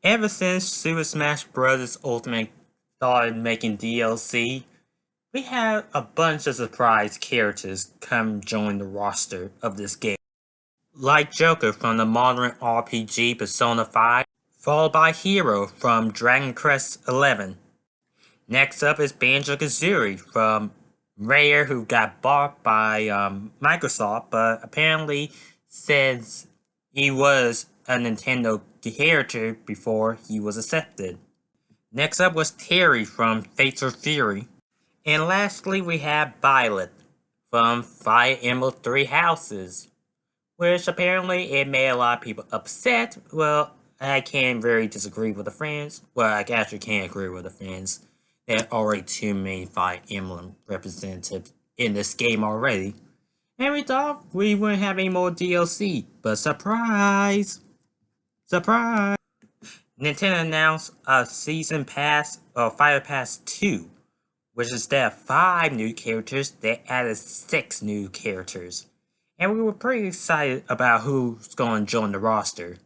Ever since Super Smash Bros. Ultimate started making DLC, we had a bunch of surprise characters come join the roster of this game. Like Joker from the modern RPG Persona 5, followed by Hero from Dragon Quest XI. Next up is Banjo-Kazooie from Rare, who got bought by Microsoft, but apparently says he was a Nintendo character before he was accepted. Next up was Terry from Fates of Fury. And lastly, we have Violet from Fire Emblem Three Houses, which apparently it made a lot of people upset. Well, I can't very disagree with the fans. Well, I actually can't agree with the fans. There are already too many Fire Emblem representatives in this game already. And we thought we wouldn't have any more DLC, but surprise! Surprise! Nintendo announced a Season Pass, or Fire Pass 2, which instead of 5 new characters, they added 6 new characters. And we were pretty excited about who's going to join the roster.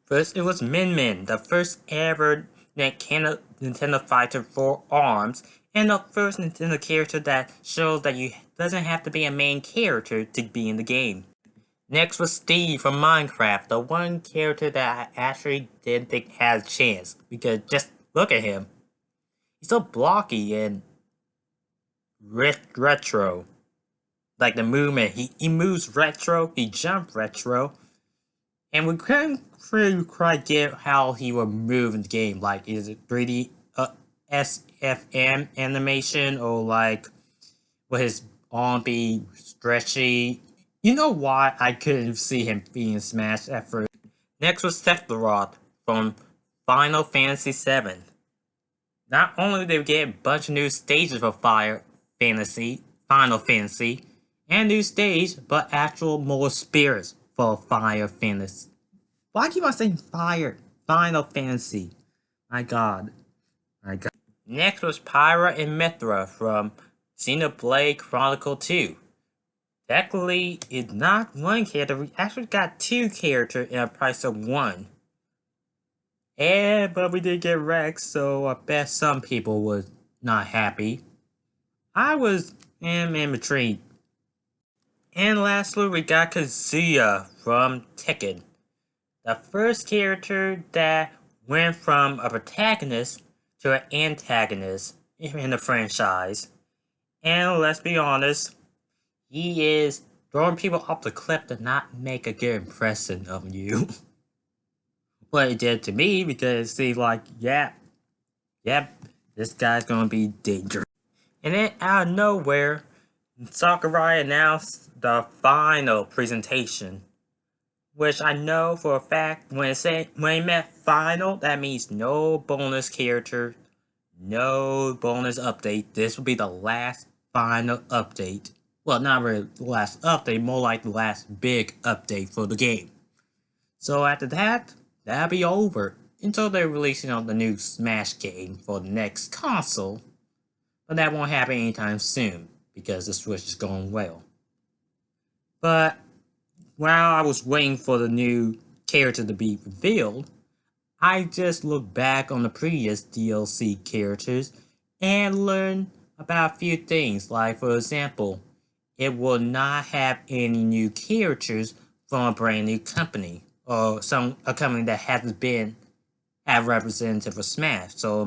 First, it was Min Min, the first ever Nintendo fighter for ARMS, and the first Nintendo character that shows that you doesn't have to be a main character to be in the game. Next was Steve from Minecraft, the one character that I actually didn't think had a chance, because just look at him. He's so blocky and retro. Like the movement, he moves retro, he jumps retro, and we couldn't really quite get how he would move in the game. Like, is it 3D SFM animation, or like, will his arm be stretchy? You know why I couldn't see him being smashed at first. Next was Sephiroth from Final Fantasy VII. Not only did we get a bunch of new stages for Final Fantasy, and new stage, but actual more spirits for Final Fantasy. Why keep on saying Final Fantasy? My god. Next was Pyro and Mithra from Xenoblade Chronicle 2. Technically, it's not one character, we actually got 2 characters in a price of 1. But we did get wrecked, so I bet some people were not happy. I was in between. And lastly, we got Kazuya from Tekken, the first character that went from a protagonist to an antagonist in the franchise. And let's be honest, he is throwing people off the cliff to not make a good impression of you. What it did to me, because it seemed like, yep, this guy's gonna be dangerous. And then out of nowhere, Sakurai announced the final presentation, which I know for a fact when it meant final, that means no bonus character, no bonus update. This will be the last final update. Well, not really the last update, more like the last big update for the game. So after that, that'll be over until they're releasing on the new Smash game for the next console. But that won't happen anytime soon, because the Switch is going well. But while I was waiting for the new character to be revealed, I just looked back on the previous DLC characters and learned about a few things. Like, for example, it will not have any new characters from a brand new company, or a company that hasn't been a representative of Smash. So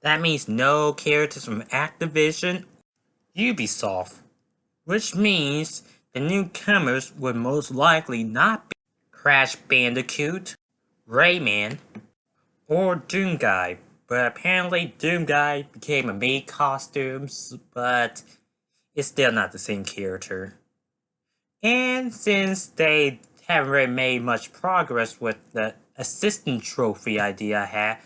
that means no characters from Activision, Ubisoft, which means the newcomers would most likely not be Crash Bandicoot, Rayman, or Doomguy. But apparently Doomguy became a maid costumes, but it's still not the same character. And since they haven't really made much progress with the assistant trophy idea I had,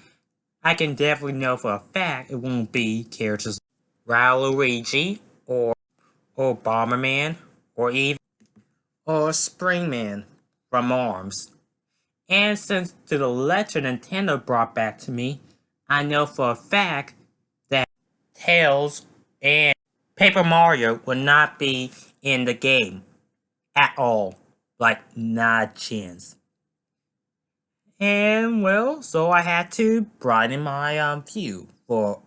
I can definitely know for a fact it won't be characters like Waluigi, or Bomberman, or Springman from ARMS. And since to the letter Nintendo brought back to me, I know for a fact that Tails and Paper Mario will not be in the game at all. Like, not a chance. And well, so I had to broaden my view for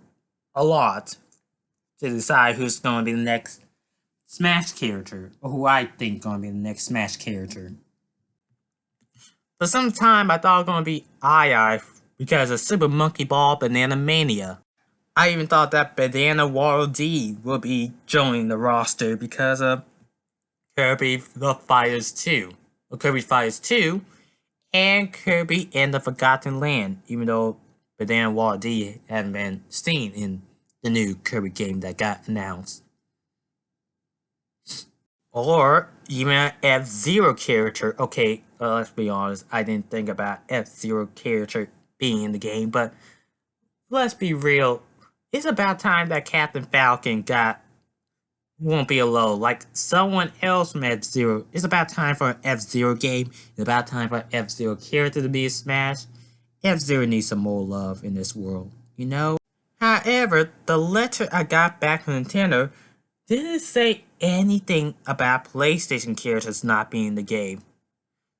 a lot to decide who's going to be the next Smash character, or who I think going to be the next Smash character. For some time, I thought it was going to be Ai because of Super Monkey Ball Banana Mania. I even thought that Banana Waddle Dee would be joining the roster because of Kirby the Fighters 2. Well, Kirby Fighters 2 and Kirby and the Forgotten Land, even though Banana Waddle Dee hadn't been seen in the new Kirby game that got announced. Or even an F-Zero character. Okay, let's be honest, I didn't think about F-Zero character being in the game, but let's be real. It's about time that Captain Falcon won't be alone. Like someone else from F-Zero. It's about time for an F-Zero game. It's about time for an F-Zero character to be smashed. F-Zero needs some more love in this world, you know? However, the letter I got back from Nintendo didn't say anything about PlayStation characters not being in the game.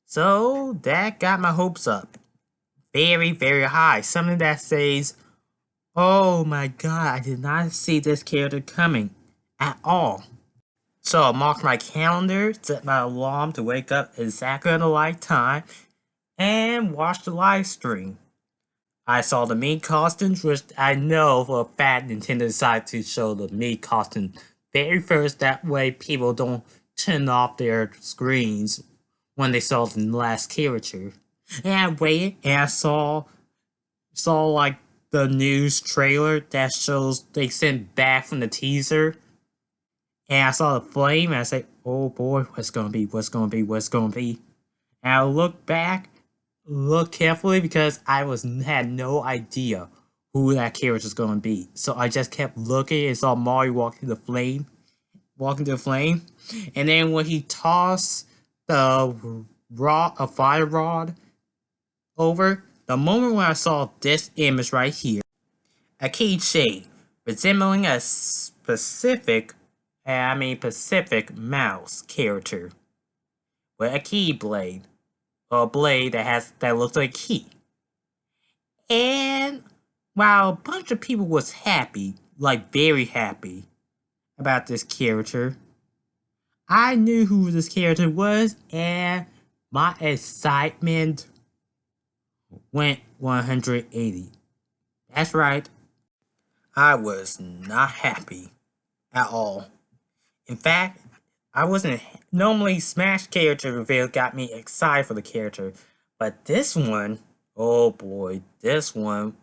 So that got my hopes up. Very, very high. Something that says, oh my god, I did not see this character coming at all. So I marked my calendar, set my alarm to wake up exactly at the right time, and watch the live stream. I saw the Mii costumes, which I know for a fact Nintendo decided to show the Mii costume very first. That way people don't turn off their screens when they saw the last character. And I waited and I saw like the news trailer that shows they sent back from the teaser. And I saw the flame and I said, oh boy, what's gonna be? And I looked back, look carefully because I had no idea who that character was gonna be. So I just kept looking and saw Mario walking to the flame. And then when he tossed the a fire rod over, the moment when I saw this image right here, a keychain resembling a Pacific Mouse character with a keyblade, or a blade that looks like a key. And while a bunch of people was happy, like very happy about this character, I knew who this character was, and my excitement went 180. That's right, I was not happy at all. In fact, I wasn't. Normally, Smash character reveal got me excited for the character, but this one, oh boy, this one,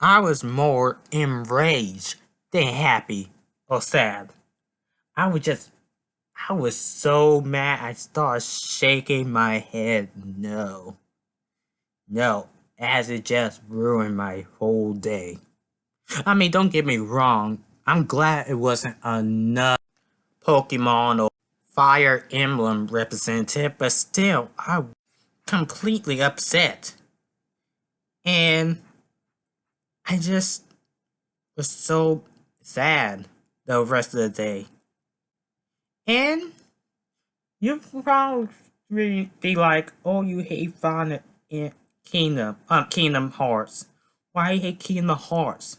I was more enraged than happy or sad. I was so mad I started shaking my head. No, as it just ruined my whole day. I mean, don't get me wrong, I'm glad it wasn't another Pokemon or Fire Emblem representative, but still, I was completely upset. And I just was so sad the rest of the day. And you probably be like, oh, you hate Final Kingdom Hearts. Why you hate Kingdom Hearts?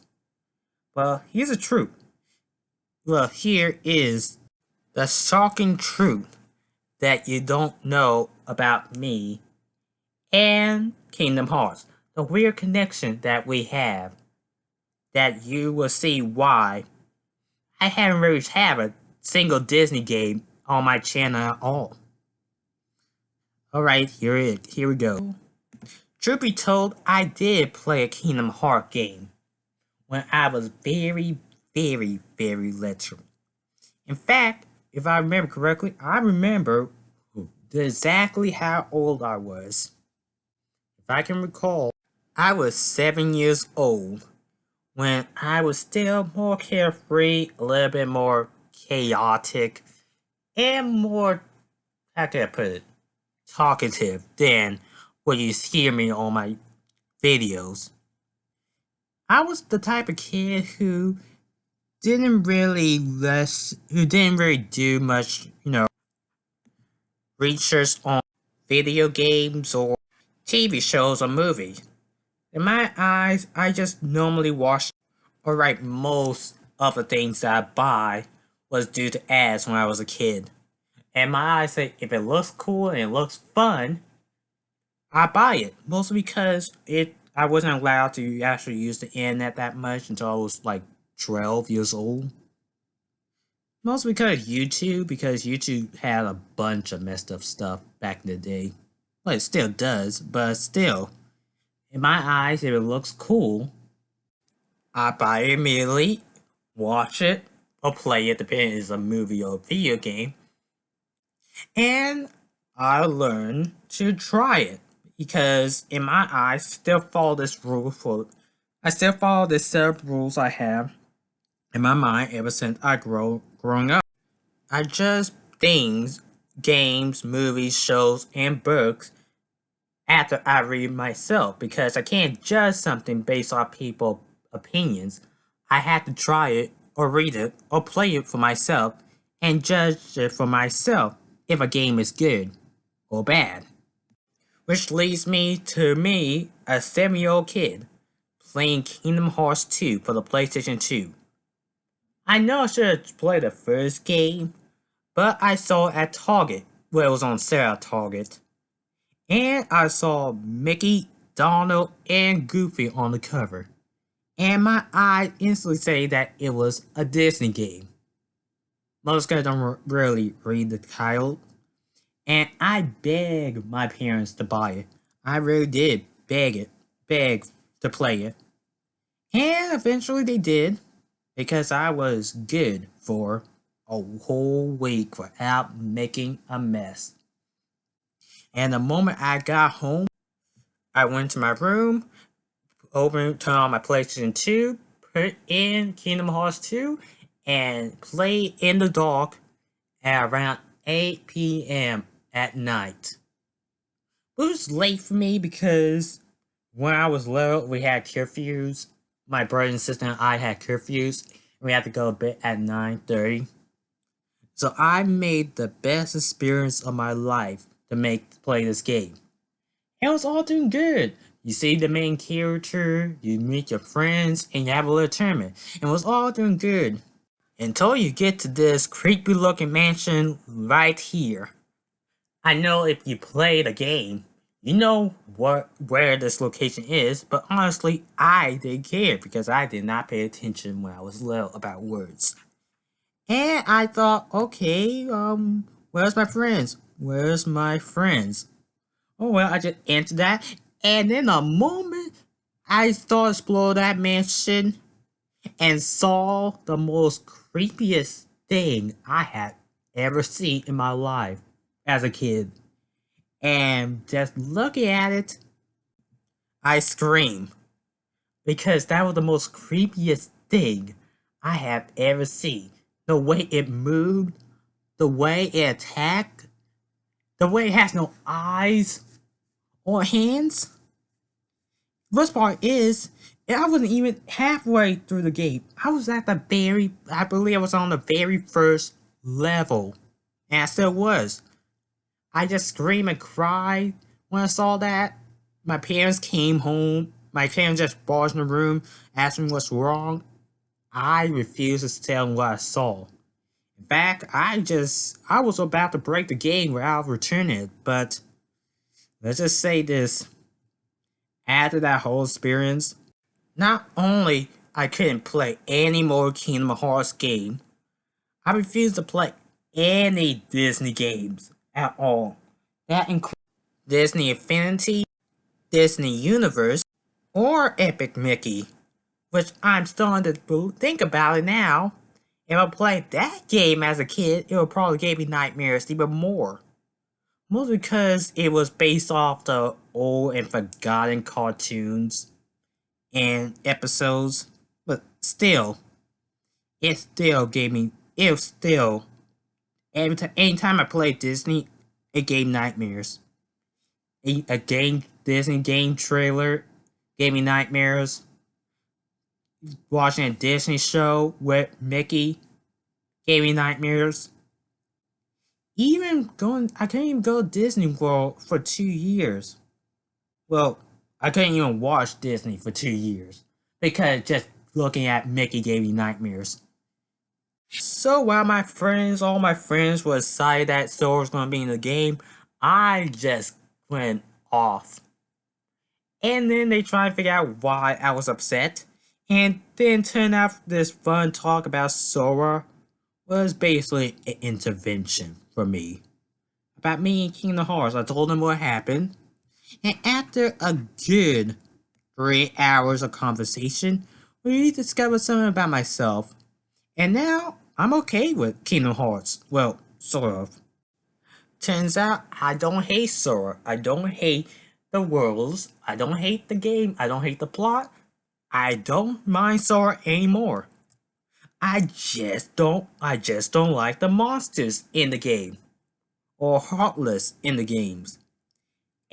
Well, here's the truth. Well, here is the shocking truth that you don't know about me and Kingdom Hearts. The weird connection that we have, that you will see why I haven't really had a single Disney game on my channel at all. Alright, here we go. Truth be told, I did play a Kingdom Hearts game when I was very, very, very little. In fact, if I remember correctly, I remember exactly how old I was. If I can recall, I was 7 years old when I was still more carefree, a little bit more chaotic, and more, how can I put it, talkative than what you hear me on my videos. I was the type of kid who didn't really do much, research on video games or TV shows or movies. In my eyes, I just normally watch, or write most of the things that I buy was due to ads when I was a kid. And my eyes say if it looks cool and it looks fun, I buy it. Mostly because I wasn't allowed to actually use the internet that much until I was like 12 years old. Mostly because YouTube had a bunch of messed up stuff back in the day. Well, it still does, but still, in my eyes, if it looks cool, I buy it immediately, watch it, or play it, depending if it's a movie or a video game, and I learn to try it. Because in my eyes, I still follow this set of rules I have in my mind ever since growing up. I judge things, games, movies, shows, and books after I read myself because I can't judge something based on people's opinions. I have to try it or read it or play it for myself and judge it for myself if a game is good or bad. Which leads me, a 7-year-old kid, playing Kingdom Hearts 2 for the PlayStation 2. I know I should have played the first game, but I saw it at Target, where it was on sale at Target. And I saw Mickey, Donald, and Goofy on the cover. And my eyes instantly say that it was a Disney game. Most guys don't really read the title. And I begged my parents to buy it. I really did beg to play it. And eventually they did, because I was good for a whole week without making a mess. And the moment I got home, I went to my room, turned on my PlayStation 2, put in Kingdom Hearts 2, and played in the dark at around 8 p.m. at night. It was late for me because when I was little, we had curfews. My brother and sister and I had curfews, and we had to go to bed at 9:30. So I made the best experience of my life to play this game. It was all doing good. You see the main character, you meet your friends, and you have a little tournament. It was all doing good. Until you get to this creepy looking mansion right here. I know if you play the game, you know where this location is, but honestly, I didn't care because I did not pay attention when I was little about words. And I thought, okay, where's my friends? Where's my friends? Oh well, I just answered that, and in a moment, I started exploring that mansion and saw the most creepiest thing I had ever seen in my life as a kid. And just looking at it, I screamed because that was the most creepiest thing I have ever seen. The way it moved, the way it attacked, the way it has no eyes or hands. Worst part is, I wasn't even halfway through the game. I believe I was on the very first level. And I still was. I just screamed and cried when I saw that. My parents came home. My parents just barged in the room, asked me what's wrong. I refused to tell them what I saw. In fact, I was about to break the game without returning it, but let's just say this. After that whole experience, not only I couldn't play any more Kingdom Hearts game, I refused to play any Disney games at all. That includes Disney Infinity, Disney Universe, or Epic Mickey, which I'm starting to think about it now. If I played that game as a kid, it would probably give me nightmares even more. Mostly because it was based off the old and forgotten cartoons and episodes, but still, it still, anytime I played Disney, it gave nightmares. Disney game trailer gave me nightmares. Watching a Disney show with Mickey gave me nightmares. I couldn't even go to Disney World for 2 years. Well, I couldn't even watch Disney for 2 years because just looking at Mickey gave me nightmares. So while all my friends were excited that Sora was going to be in the game, I just went off. And then they tried to figure out why I was upset. And then turned out this fun talk about Sora was basically an intervention for me. About me and Kingdom Hearts, I told them what happened. And after a good 3 hours of conversation, we discovered something about myself. And now I'm okay with Kingdom Hearts. Well, sort of. Turns out I don't hate Sora. I don't hate the worlds. I don't hate the game. I don't hate the plot. I don't mind Sora anymore. I just don't like the monsters in the game. Or Heartless in the games.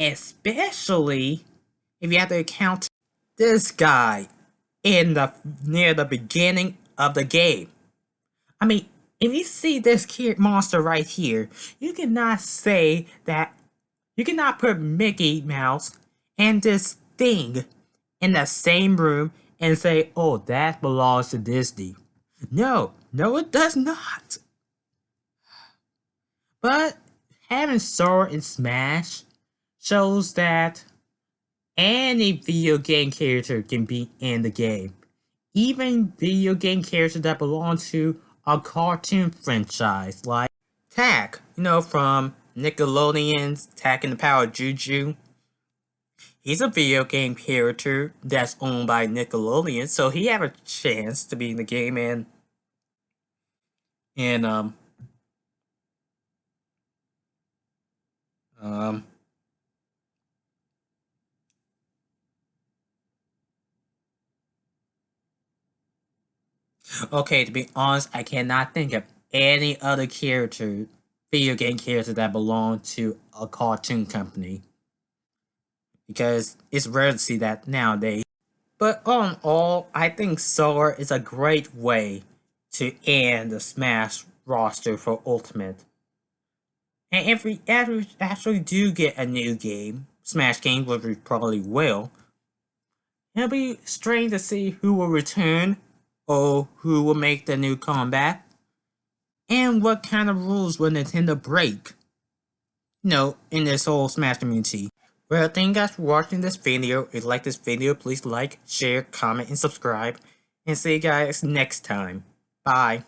Especially if you have to account this guy in the near the beginning of the game. I mean, if you see this monster right here, you cannot say that you cannot put Mickey Mouse and this thing in the same room and say, "Oh, that belongs to Disney." No, no, it does not. But having Sora in Smash shows that any video game character can be in the game. Even video game characters that belong to a cartoon franchise like Tak, from Nickelodeon's Tak and the Power of Juju. He's a video game character that's owned by Nickelodeon, so he have a chance to be in the game and um okay, to be honest, I cannot think of any other video game character that belong to a cartoon company. Because it's rare to see that nowadays. But all in all, I think Sora is a great way to end the Smash roster for Ultimate. And if we actually do get a new game, Smash game, which we probably will, it'll be strange to see who will return or who will make the new comeback, and what kind of rules will Nintendo break, in this whole Smash community. Well, thank you guys for watching this video. If you like this video, please like, share, comment, and subscribe. And see you guys next time. Bye.